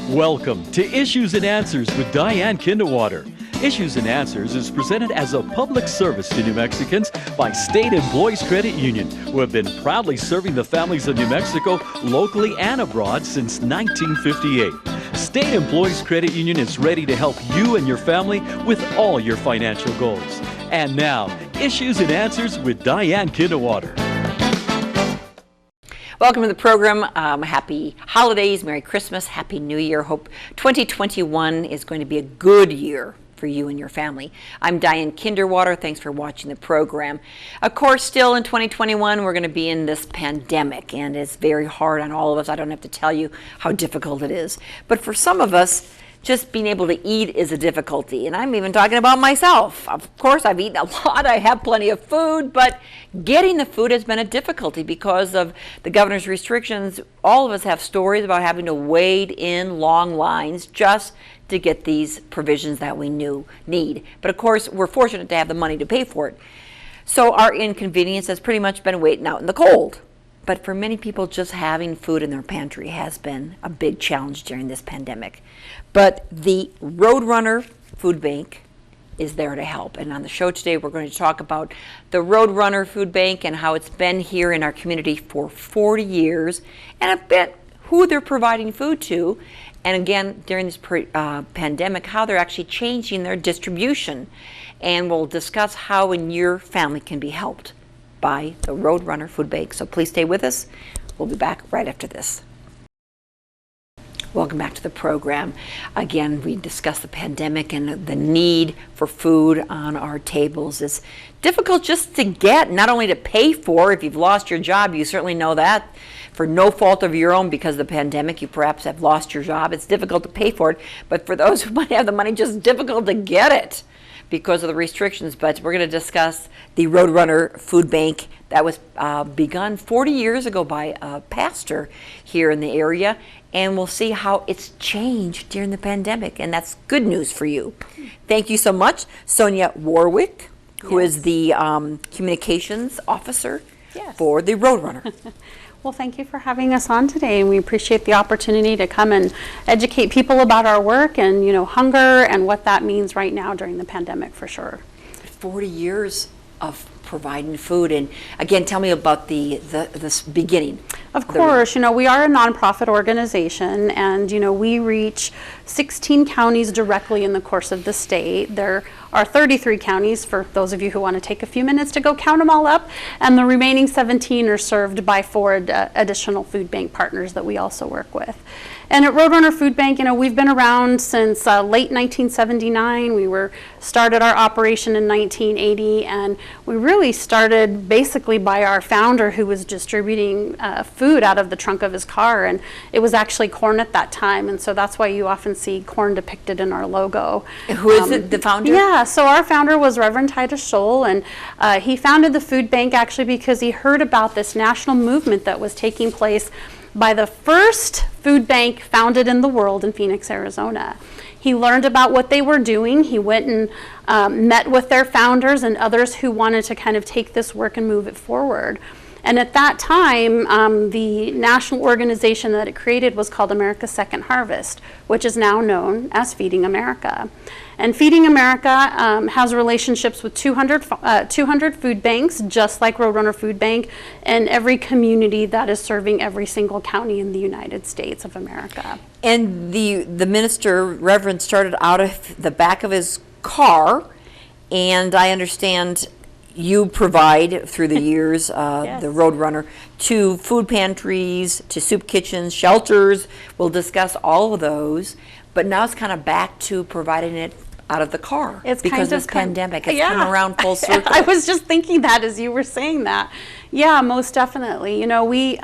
Welcome to Issues and Answers with Diane Kinderwater. Issues and Answers is presented as a public service to New Mexicans by State Employees Credit Union, who have been proudly serving the families of New Mexico locally and abroad since 1958. State Employees Credit Union is ready to help you and your family with all your financial goals. And now, Issues and Answers with Diane Kinderwater. Welcome to the program. Happy holidays, Merry Christmas, Happy New Year. Hope 2021 is going to be a good year for you and your family. I'm Diane Kinderwater. Thanks for watching the program. Of course, still in 2021, we're going to be in this pandemic, and it's very hard on all of us. I don't have to tell you how difficult it is. But for some of us, just being able to eat is a difficulty, and I'm even talking about myself. Of course, I've eaten a lot, I have plenty of food, but getting the food has been a difficulty because of the governor's restrictions. All of us have stories about having to wait in long lines just to get these provisions that we need. But of course, we're fortunate to have the money to pay for it. So our inconvenience has pretty much been waiting out in the cold. But for many people, just having food in their pantry has been a big challenge during this pandemic. But the Roadrunner Food Bank is there to help. And on the show today, we're going to talk about the Roadrunner Food Bank and how it's been here in our community for 40 years, and a bit who they're providing food to. And again, during this pandemic, how they're actually changing their distribution. And we'll discuss how and your family can be helped by the Roadrunner Food Bank. So please stay with us. We'll be back right after this. Welcome back to the program. Again, we discussed the pandemic and the need for food on our tables. It's difficult just to get, not only to pay for. If you've lost your job, you certainly know that. For no fault of your own, because of the pandemic, you perhaps have lost your job. It's difficult to pay for it. But for those who might have the money, just difficult to get it because of the restrictions. But we're going to discuss the Roadrunner Food Bank that was begun 40 years ago by a pastor here in the area. And we'll see how it's changed during the pandemic. And that's good news for you. Thank you so much, Sonya Warwick, who is the communications officer for the Roadrunner. Well, thank you for having us on today, and we appreciate the opportunity to come and educate people about our work and, hunger and what that means right now during the pandemic, for sure. 40 years of providing food, and again, tell me about this beginning. Of course, we are a nonprofit organization, and we reach 16 counties directly in the course of the state. There are 33 counties, for those of you who want to take a few minutes to go count them all up, and the remaining 17 are served by 4 additional food bank partners that we also work with. And at Roadrunner Food Bank, we've been around since late 1979. We started our operation in 1980, and we really started basically by our founder, who was distributing food out of the trunk of his car, and it was actually corn at that time, and so that's why you often see corn depicted in our logo. Who is it, the founder? Yeah, so our founder was Reverend Titus Scholl, and he founded the food bank actually because he heard about this national movement that was taking place by the first food bank founded in the world in Phoenix, Arizona. He learned about what they were doing. He went and met with their founders and others who wanted to kind of take this work and move it forward. And at that time, the national organization that it created was called America's Second Harvest, which is now known as Feeding America. And Feeding America has relationships with 200 food banks, just like Roadrunner Food Bank, and every community that is serving every single county in the United States of America. And the minister, Reverend, started out of the back of his car, and I understand you provide through the years, Yes. the Roadrunner, to food pantries, to soup kitchens, shelters. We'll discuss all of those, but now it's kind of back to providing it out of the car. It's because kind of this of pandemic. It's come around full circle. I was just thinking that as you were saying that. Yeah, most definitely. We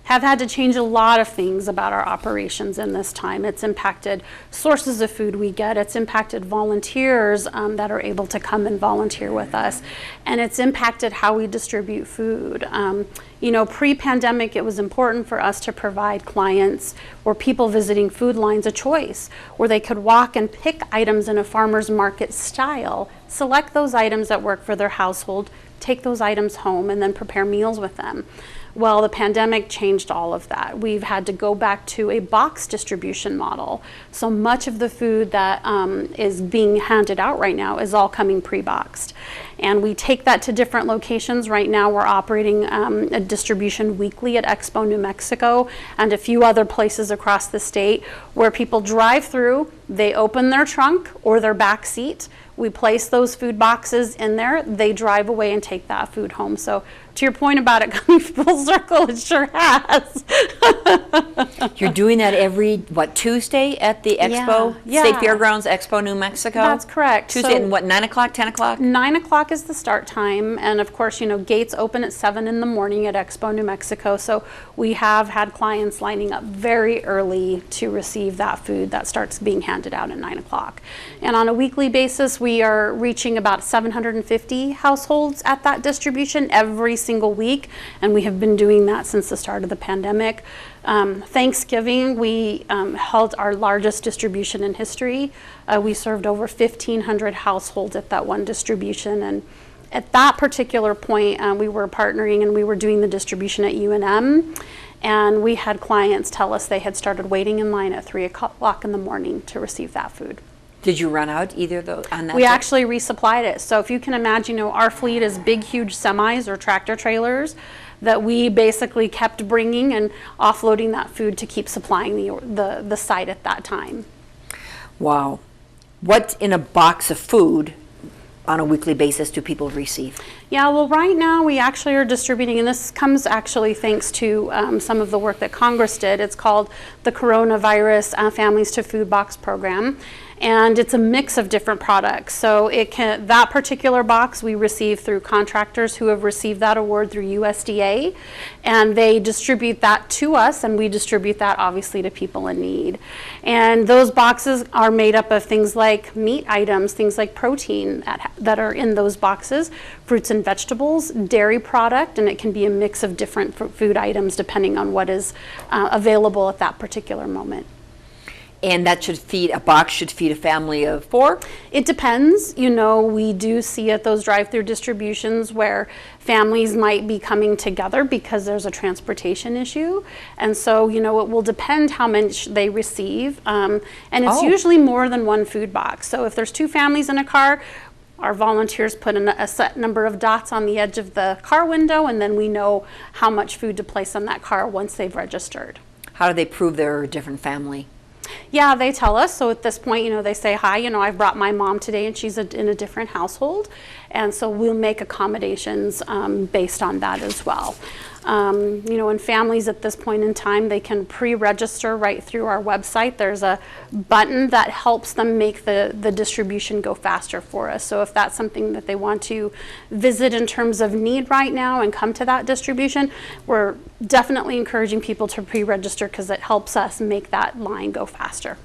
have had to change a lot of things about our operations in this time. It's impacted sources of food we get. It's impacted volunteers that are able to come and volunteer with us. And it's impacted how we distribute food. Pre-pandemic, it was important for us to provide clients or people visiting food lines a choice where they could walk and pick items in a farmer's market style, select those items that work for their household, take those items home, and then prepare meals with them. Well, the pandemic changed all of that. We've had to go back to a box distribution model. So much of the food that is being handed out right now is all coming pre-boxed. And we take that to different locations. Right now we're operating a distribution weekly at Expo New Mexico and a few other places across the state where people drive through, they open their trunk or their back seat, we place those food boxes in there, they drive away and take that food home. So to your point about it coming full circle, it sure has. You're doing that every, Tuesday at the Expo? Yeah. State Fairgrounds, Expo New Mexico? That's correct. Tuesday So- at 9 o'clock, 10 o'clock? 9 o'clock is the start time, and of course, gates open at 7 in the morning at Expo New Mexico, so we have had clients lining up very early to receive that food that starts being handed out at 9 o'clock. And on a weekly basis, we are reaching about 750 households at that distribution every single week, and we have been doing that since the start of the pandemic. Thanksgiving, we held our largest distribution in history. We served over 1,500 households at that one distribution, and at that particular point, we were partnering and we were doing the distribution at UNM, and we had clients tell us they had started waiting in line at 3 o'clock in the morning to receive that food. Did you run out either of those on that We day? actually resupplied it. So if you can imagine, our fleet is big, huge semis or tractor trailers that we basically kept bringing and offloading that food to keep supplying the site at that time. Wow. What in a box of food on a weekly basis do people receive? Yeah, well, right now we actually are distributing, and this comes actually thanks to some of the work that Congress did. It's called the Coronavirus Families to Food Box Program. And it's a mix of different products. So that particular box we receive through contractors who have received that award through USDA, and they distribute that to us, and we distribute that obviously to people in need. And those boxes are made up of things like meat items, things like protein that are in those boxes, fruits and vegetables, dairy product, and it can be a mix of different food items depending on what is available at that particular moment. And a box should feed a family of 4? It depends. We do see at those drive-through distributions where families might be coming together because there's a transportation issue. And so, it will depend how much they receive. And it's usually more than one food box. So if there's 2 families in a car, our volunteers put in a set number of dots on the edge of the car window, and then we know how much food to place on that car once they've registered. How do they prove they're a different family? Yeah, they tell us. So at this point, they say, hi, I've brought my mom today and she's in a different household. And so we'll make accommodations based on that as well. And families at this point in time, they can pre-register right through our website. There's a button that helps them make the distribution go faster for us. So if that's something that they want to visit in terms of need right now and come to that distribution, we're definitely encouraging people to pre-register because it helps us make that line go faster.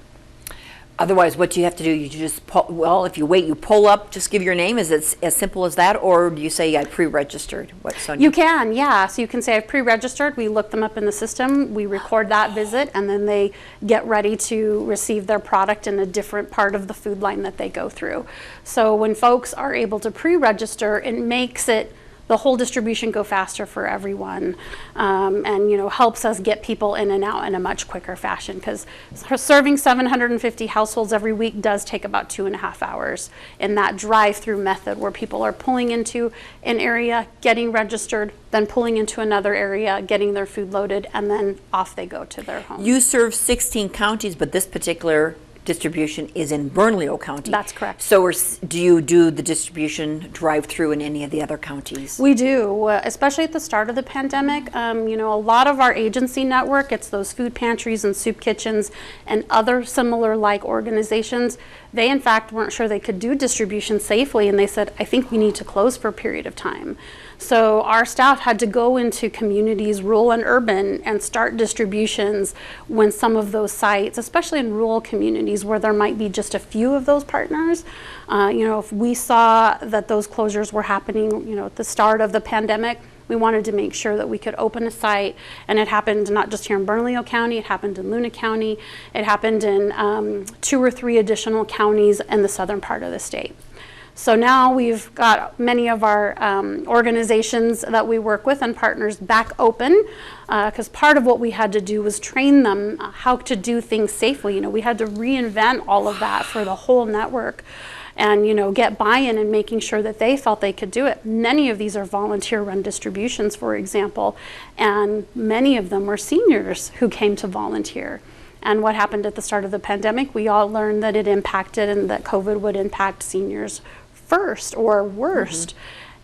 Otherwise, what do you have to do? You just if you wait, you pull up, just give your name. Is it as simple as that, or do you say I pre-registered? What, Sonya? You can, yeah. So you can say I've pre-registered. We look them up in the system. We record that visit, and then they get ready to receive their product in a different part of the food line that they go through. So when folks are able to pre-register, it makes the whole distribution go faster for everyone, and helps us get people in and out in a much quicker fashion, because serving 750 households every week does take about 2.5 hours in that drive-through method where people are pulling into an area, getting registered, then pulling into another area, getting their food loaded, and then off they go to their home. You serve 16 counties, but this particular distribution is in Bernalillo County. That's correct. So do you do the distribution drive-through in any of the other counties? We do, especially at the start of the pandemic. A lot of our agency network, it's those food pantries and soup kitchens and other similar like organizations. They in fact weren't sure they could do distribution safely, and they said, I think we need to close for a period of time. So our staff had to go into communities, rural and urban, and start distributions when some of those sites, especially in rural communities where there might be just a few of those partners, if we saw that those closures were happening, at the start of the pandemic, we wanted to make sure that we could open a site, and it happened not just here in Bernalillo County, it happened in Luna County, it happened in 2 or 3 additional counties in the southern part of the state. So now we've got many of our organizations that we work with and partners back open, because part of what we had to do was train them how to do things safely. You know, we had to reinvent all of that for the whole network, and get buy-in and making sure that they felt they could do it. Many of these are volunteer-run distributions, for example, and many of them were seniors who came to volunteer. And what happened at the start of the pandemic, we all learned that it impacted and that COVID would impact seniors first or worst.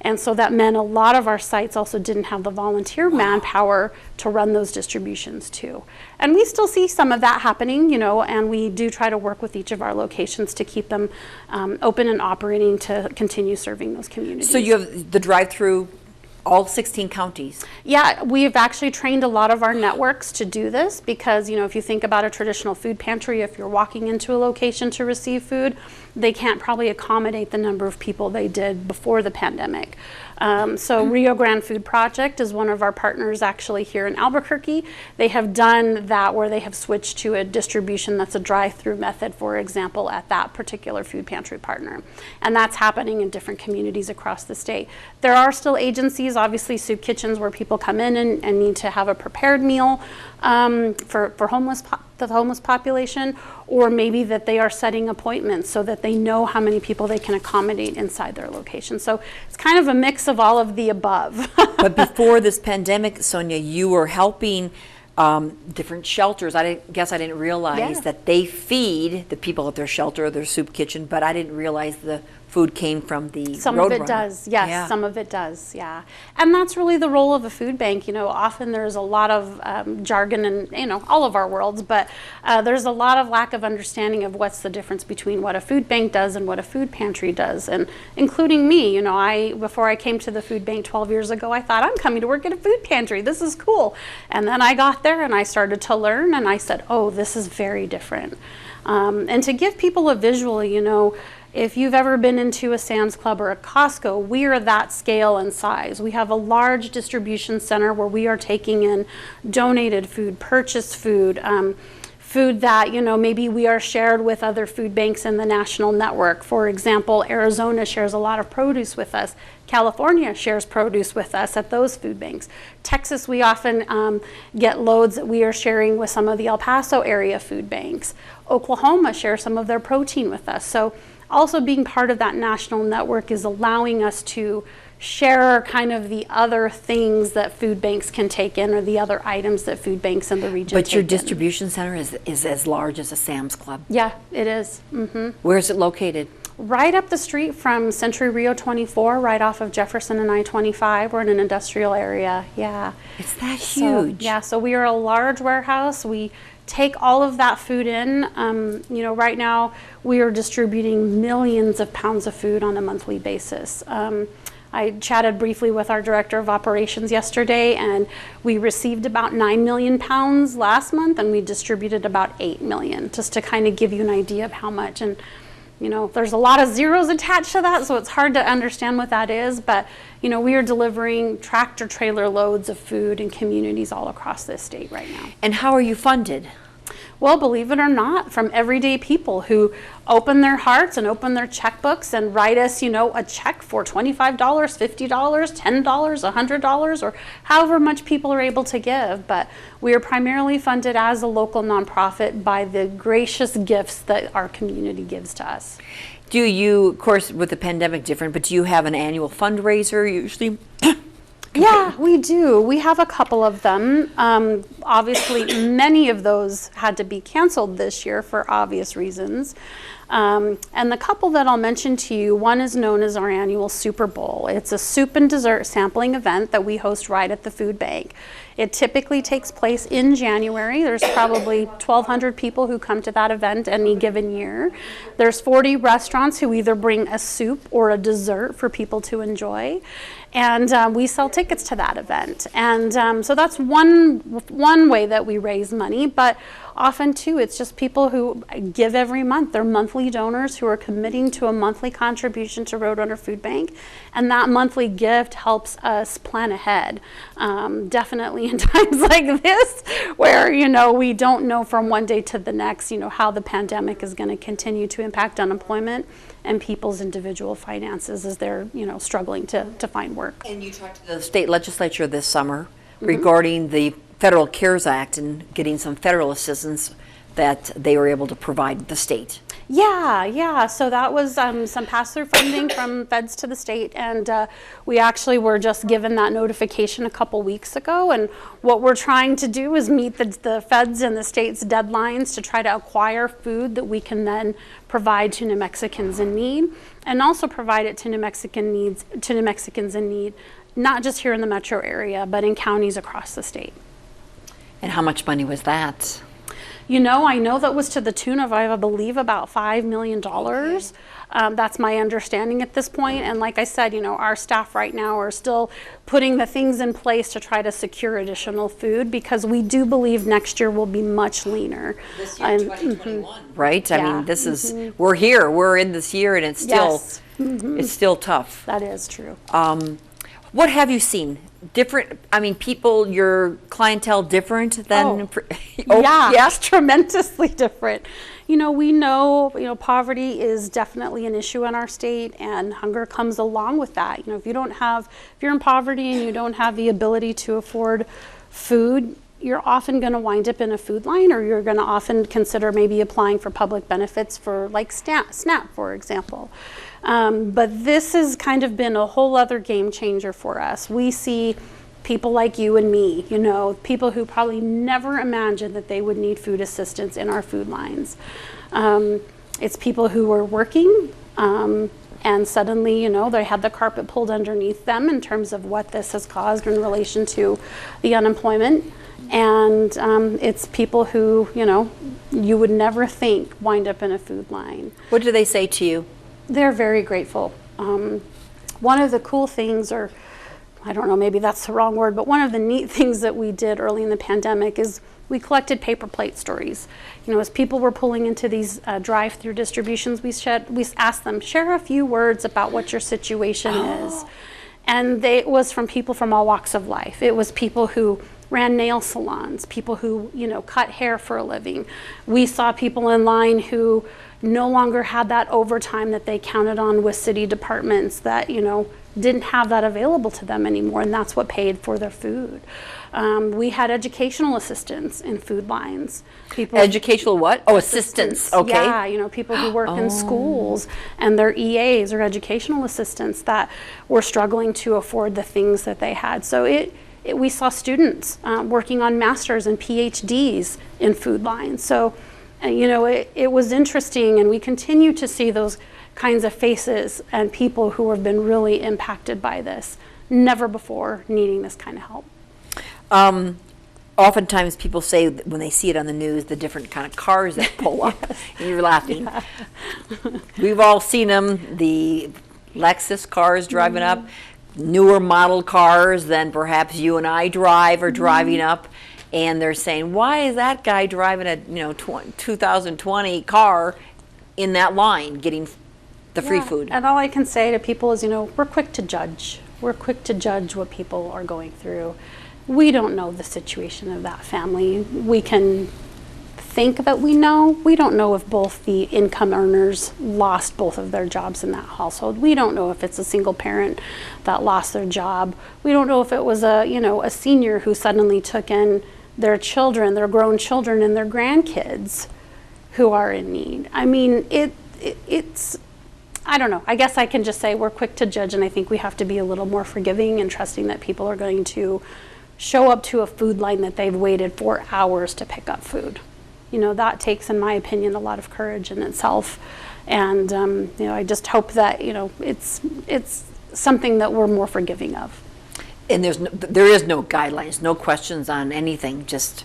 And so that meant a lot of our sites also didn't have the volunteer manpower to run those distributions too. And we still see some of that happening, and we do try to work with each of our locations to keep them open and operating to continue serving those communities. So you have the drive-through all 16 counties? Yeah, we've actually trained a lot of our networks to do this because, if you think about a traditional food pantry, if you're walking into a location to receive food, they can't probably accommodate the number of people they did before the pandemic. So Rio Grande Food Project is one of our partners actually here in Albuquerque. They have done that where they have switched to a distribution that's a drive-through method, for example, at that particular food pantry partner. And that's happening in different communities across the state. There are still agencies, obviously soup kitchens, where people come in and need to have a prepared meal for the homeless population, or maybe that they are setting appointments so that they know how many people they can accommodate inside their location. So it's kind of a mix of all of the above. But before this pandemic, Sonya, you were helping different shelters. I didn't realize that they feed the people at their shelter or their soup kitchen, but I didn't realize the food came from the Some Roadrunner. of it does, yes, some of it does, yeah. And that's really the role of a food bank. Often there's a lot of jargon in, all of our worlds, but there's a lot of lack of understanding of what's the difference between what a food bank does and what a food pantry does, and including me. Before I came to the food bank 12 years ago, I thought, I'm coming to work at a food pantry, this is cool. And then I got there and I started to learn, and I said, oh, this is very different. And to give people a visual, if you've ever been into a Sam's Club or a Costco, we are that scale and size. We have a large distribution center where we are taking in donated food, purchased food, food that, maybe we are shared with other food banks in the national network. For example, Arizona shares a lot of produce with us. California shares produce with us at those food banks. Texas, we often get loads that we are sharing with some of the El Paso area food banks. Oklahoma shares some of their protein with us. So also being part of that national network is allowing us to share kind of the other things that food banks can take in, or the other items that food banks in the region But take your in. distribution center is as large as a Sam's Club. Yeah, it is. Where is it located? Right up the street from Century Rio 24, right off of Jefferson and I-25. We're in an industrial area, yeah. It's that huge. So we are a large warehouse. We take all of that food in. Right now we are distributing millions of pounds of food on a monthly basis. I chatted briefly with our director of operations yesterday, and we received about 9 million pounds last month, and we distributed about 8 million, just to kind of give you an idea of how much. And there's a lot of zeros attached to that, so it's hard to understand what that is, but we are delivering tractor trailer loads of food in communities all across this state right now. And how are you funded? Well, believe it or not, from everyday people who open their hearts and open their checkbooks and write us, a check for $25, $50, $10, $100, or however much people are able to give. But we are primarily funded as a local nonprofit by the gracious gifts that our community gives to us. Do you, of course, with the pandemic different, but do you have an annual fundraiser usually? Yeah, we do. We have a couple of them. Obviously, many of those had to be canceled this year for obvious reasons. And the couple that I'll mention to you, one is known as our annual Super Bowl. It's a soup and dessert sampling event that we host right at the food bank. It typically takes place in January. There's probably 1,200 people who come to that event any given year. There's 40 restaurants who either bring a soup or a dessert for people to enjoy. And we sell tickets to that event. And so that's one way that we raise money. But often too, it's just people who give every month. They're monthly donors who are committing to a monthly contribution to Roadrunner Food Bank, and that monthly gift helps us plan ahead. Definitely in times like this, where we don't know from one day to the next, how the pandemic is going to continue to impact unemployment and people's individual finances as they're struggling to find work. And you talked to the state legislature this summer regarding the Federal CARES Act and getting some federal assistance that they were able to provide the state. Yeah. So that was some pass-through funding from feds to the state, and we actually were just given that notification a couple weeks ago. And what we're trying to do is meet the feds and the state's deadlines to try to acquire food that we can then provide to New Mexicans in need, and also provide it to New Mexicans in need, not just here in the metro area, but in counties across the state. And how much money was that? I know that was to the tune of, I believe, about $5 million. That's my understanding at this point. And like I said, our staff right now are still putting the things in place to try to secure additional food, because we do believe next year will be much leaner. This year, 2021, right? I mean, this is, we're in this year, and it's still, it's still tough. That is true. What have you seen? Different, people, your clientele different than? Yes, tremendously different. We know, poverty is definitely an issue in our state, and hunger comes along with that. If you're in poverty and you don't have the ability to afford food, you're often going to wind up in a food line, or you're going to often consider maybe applying for public benefits for like SNAP, for example. But this has kind of been a whole other game changer for us. We see people like you and me, people who probably never imagined that they would need food assistance in our food lines. It's people who were working, and suddenly, they had the carpet pulled underneath them in terms of what this has caused in relation to the unemployment. And it's people who, you would never think wind up in a food line. What do they say to you? They're very grateful. One of the cool things, or I don't know, maybe that's the wrong word, but one of the neat things that we did early in the pandemic is we collected paper plate stories. As people were pulling into these drive-through distributions, we asked them, share a few words about what your situation is. And it was from people from all walks of life. It was people who ran nail salons, people who, cut hair for a living. We saw people in line who no longer had that overtime that they counted on with city departments that, didn't have that available to them anymore, and that's what paid for their food. We had educational assistants in food lines. Educational what? Oh, assistants. Okay. Yeah, people who work in schools, and their EAs or educational assistants that were struggling to afford the things that they had. So we saw students working on masters and PhDs in food lines. So, it was interesting, and we continue to see those kinds of faces and people who have been really impacted by this, never before needing this kind of help. Oftentimes people say that when they see it on the news, the different kind of cars that pull up, and you're laughing. Yeah. We've all seen them, the Lexus cars driving up, newer model cars than perhaps you and I drive or driving up, and they're saying, why is that guy driving a 2020 car in that line getting the free food? And all I can say to people is, we're quick to judge. We're quick to judge what people are going through. We don't know the situation of that family. We can think that we know. We don't know if both the income earners lost both of their jobs in that household. We don't know if it's a single parent that lost their job. We don't know if it was a senior who suddenly took in their children, their grown children, and their grandkids who are in need. It's I don't know. I guess I can just say we're quick to judge, and I think we have to be a little more forgiving and trusting that people are going to show up to a food line that they've waited for hours to pick up food. That takes, in my opinion, a lot of courage in itself. And, I just hope that, it's something that we're more forgiving of. And there is no guidelines, no questions on anything, just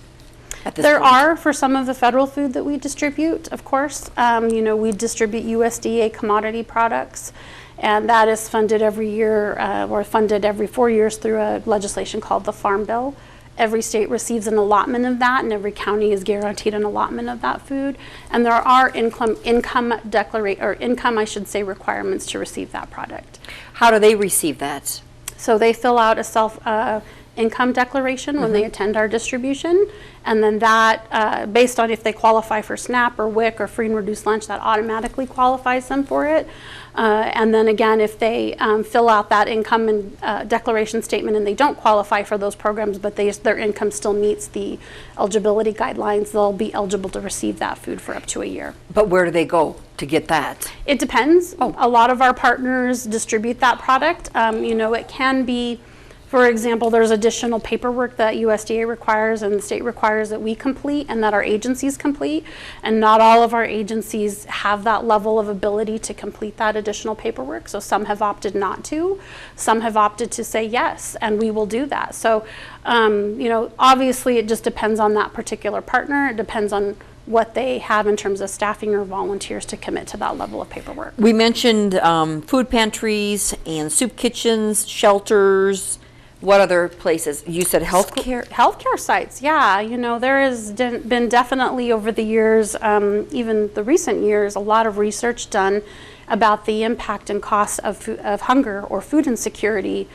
at this There point. are for some of the federal food that we distribute, of course. We distribute USDA commodity products, and that is funded every year or funded every 4 years through a legislation called the Farm Bill. Every state receives an allotment of that, and every county is guaranteed an allotment of that food. And there are income I should say, requirements to receive that product. How do they receive that? So they fill out a income declaration when they attend our distribution, and then that, based on if they qualify for SNAP or WIC or free and reduced lunch, that automatically qualifies them for it. And then again, if they fill out that income and declaration statement and they don't qualify for those programs, but their income still meets the eligibility guidelines, they'll be eligible to receive that food for up to a year. But where do they go to get that? It depends. A lot of our partners distribute that product. It can be, for example, there's additional paperwork that USDA requires and the state requires that we complete and that our agencies complete. And not all of our agencies have that level of ability to complete that additional paperwork. So some have opted not to. Some have opted to say yes, and we will do that. So, obviously it just depends on that particular partner. It depends on what they have in terms of staffing or volunteers to commit to that level of paperwork. We mentioned food pantries and soup kitchens, shelters. What other places? You said healthcare? Healthcare sites, yeah. There has been definitely over the years, even the recent years, a lot of research done about the impact and costs of hunger or food insecurity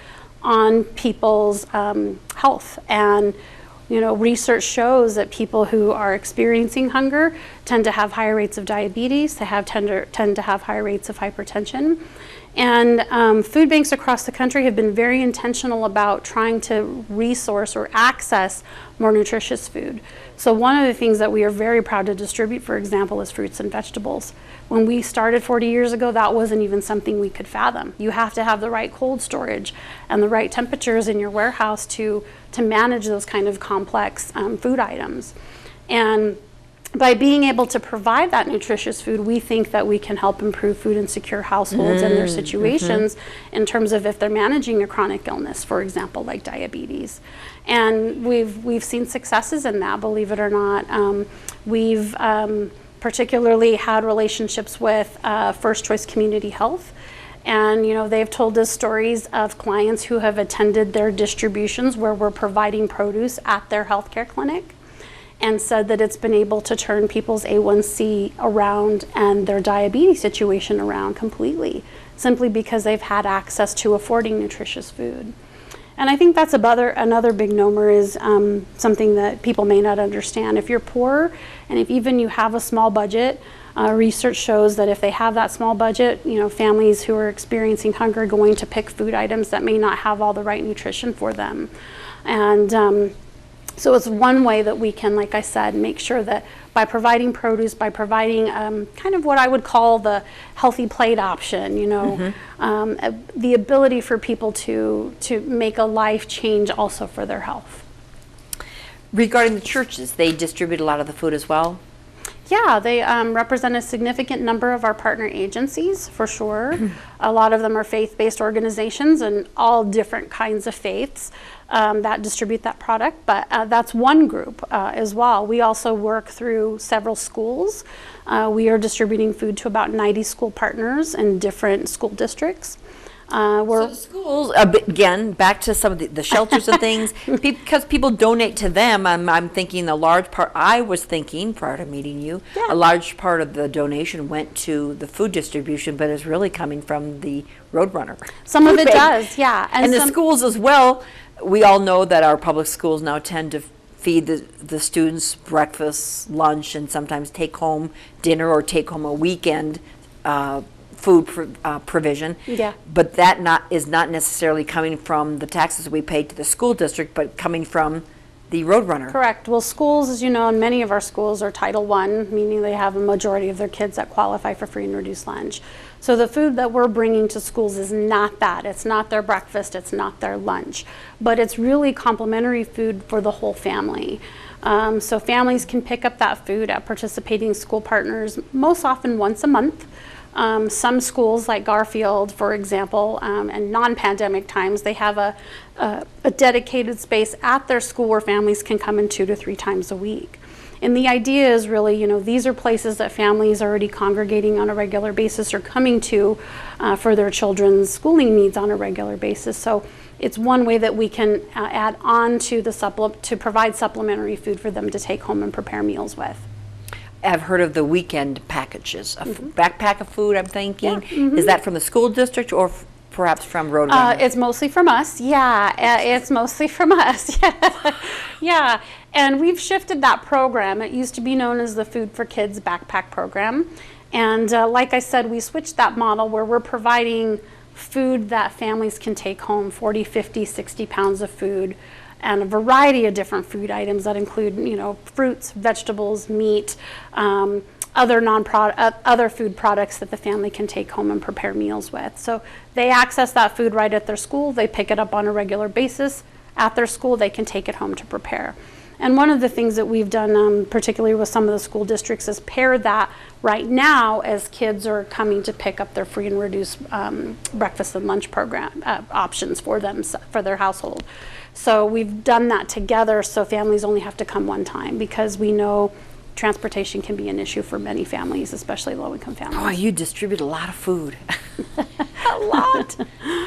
on people's health. And research shows that people who are experiencing hunger tend to have higher rates of diabetes, they tend to have higher rates of hypertension. And food banks across the country have been very intentional about trying to resource or access more nutritious food. So one of the things that we are very proud to distribute, for example, is fruits and vegetables. When we started 40 years ago, that wasn't even something we could fathom. You have to have the right cold storage and the right temperatures in your warehouse to manage those kind of complex food items. And by being able to provide that nutritious food, we think that we can help improve food insecure households and their situations in terms of if they're managing a chronic illness, for example, like diabetes. And we've seen successes in that, believe it or not. We've particularly had relationships with First Choice Community Health. And they've told us stories of clients who have attended their distributions where we're providing produce at their healthcare clinic, and said that it's been able to turn people's A1C around and their diabetes situation around completely, simply because they've had access to affording nutritious food. And I think that's another big nomer is something that people may not understand. If you're poor and if even you have a small budget, research shows that if they have that small budget, families who are experiencing hunger are going to pick food items that may not have all the right nutrition for them. And so it's one way that we can, like I said, make sure that by providing produce, by providing kind of what I would call the healthy plate option, the ability for people to make a life change also for their health. Regarding the churches, they distribute a lot of the food as well? Yeah, they represent a significant number of our partner agencies, for sure. A lot of them are faith-based organizations and all different kinds of faiths that distribute that product, but that's one group as well. We also work through several schools. We are distributing food to about 90 school partners in different school districts. So the schools, again, back to some of the shelters and things, because people donate to them, I'm thinking a large part, I was thinking prior to meeting you, a large part of the donation went to the food distribution, but is really coming from the Roadrunner. Some of it does, yeah. And the schools as well, we all know that our public schools now tend to feed the students breakfast, lunch, and sometimes take home dinner or take home a weekend food provision. Yeah. But that is not necessarily coming from the taxes we pay to the school district, but coming from the Roadrunner. Correct. Well, schools, as you know, and many of our schools are Title I, meaning they have a majority of their kids that qualify for free and reduced lunch. So the food that we're bringing to schools is not that. It's not their breakfast, it's not their lunch, but it's really complimentary food for the whole family. So families can pick up that food at participating school partners most often once a month. Some schools like Garfield, for example, and non-pandemic times, they have a dedicated space at their school where families can come in 2 to 3 times a week. And the idea is really, these are places that families already congregating on a regular basis or coming to for their children's schooling needs on a regular basis. So it's one way that we can add on to to provide supplementary food for them to take home and prepare meals with. I've heard of the weekend packages, a backpack of food, I'm thinking. Yeah. Is that from the school district or perhaps from Roadrunner? It's mostly from us, it's mostly from us. Yeah, and we've shifted that program. It used to be known as the Food for Kids Backpack Program. And like I said, we switched that model where we're providing food that families can take home, 40, 50, 60 pounds of food, and a variety of different food items that include, fruits, vegetables, meat, other food products that the family can take home and prepare meals with. So they access that food right at their school. They pick it up on a regular basis. At their school, they can take it home to prepare. And one of the things that we've done, particularly with some of the school districts, is pair that right now as kids are coming to pick up their free and reduced breakfast and lunch program options for them, for their household. So we've done that together so families only have to come one time, because we know transportation can be an issue for many families, especially low-income families. Oh, you distribute a lot of food. A lot.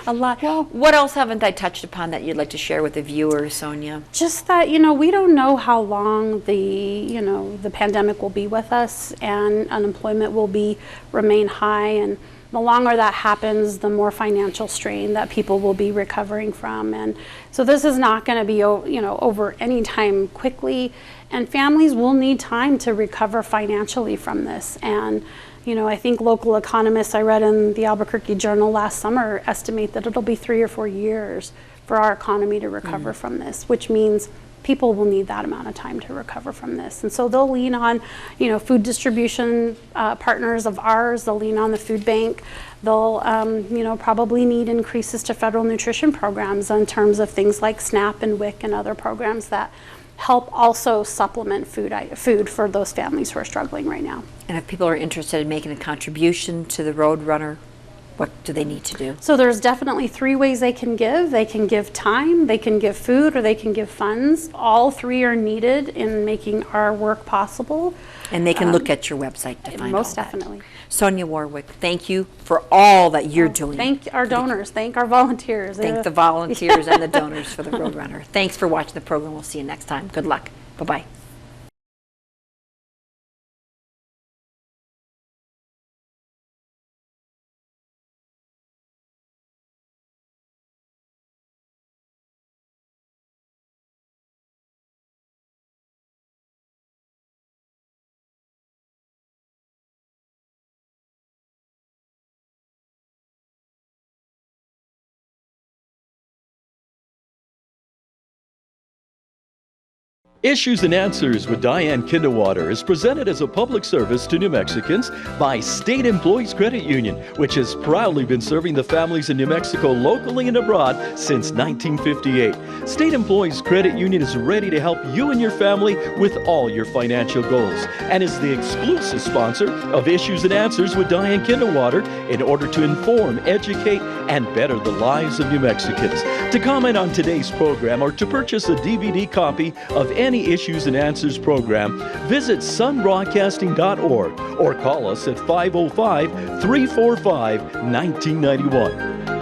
A lot. Well, what else haven't I touched upon that you'd like to share with the viewers, Sonya? Just that, we don't know how long the pandemic will be with us, and unemployment will remain high, and the longer that happens, the more financial strain that people will be recovering from. And so this is not going to be, over any time quickly, and families will need time to recover financially from this. And I think local economists I read in the Albuquerque Journal last summer estimate that it'll be 3 or 4 years for our economy to recover from this, which means people will need that amount of time to recover from this. And so they'll lean on, food distribution partners of ours. They'll lean on the food bank. They'll, probably need increases to federal nutrition programs in terms of things like SNAP and WIC and other programs that help also supplement food for those families who are struggling right now. And if people are interested in making a contribution to the Roadrunner, what do they need to do? So there's definitely 3 ways they can give. They can give time, they can give food, or they can give funds. All 3 are needed in making our work possible. And they can look at your website to find most all that. definitely. Sonya Warwick, thank you for all that you're doing. Thank our donors. Thank our volunteers. Thank the volunteers and the donors for the Roadrunner. Thanks for watching the program. We'll see you next time. Good luck. Bye-bye. Issues and Answers with Diane Kinderwater is presented as a public service to New Mexicans by State Employees Credit Union, which has proudly been serving the families in New Mexico locally and abroad since 1958. State Employees Credit Union is ready to help you and your family with all your financial goals and is the exclusive sponsor of Issues and Answers with Diane Kinderwater in order to inform, educate, and better the lives of New Mexicans. To comment on today's program or to purchase a DVD copy of any Issues and Answers program, visit sunbroadcasting.org or call us at 505-345-1991.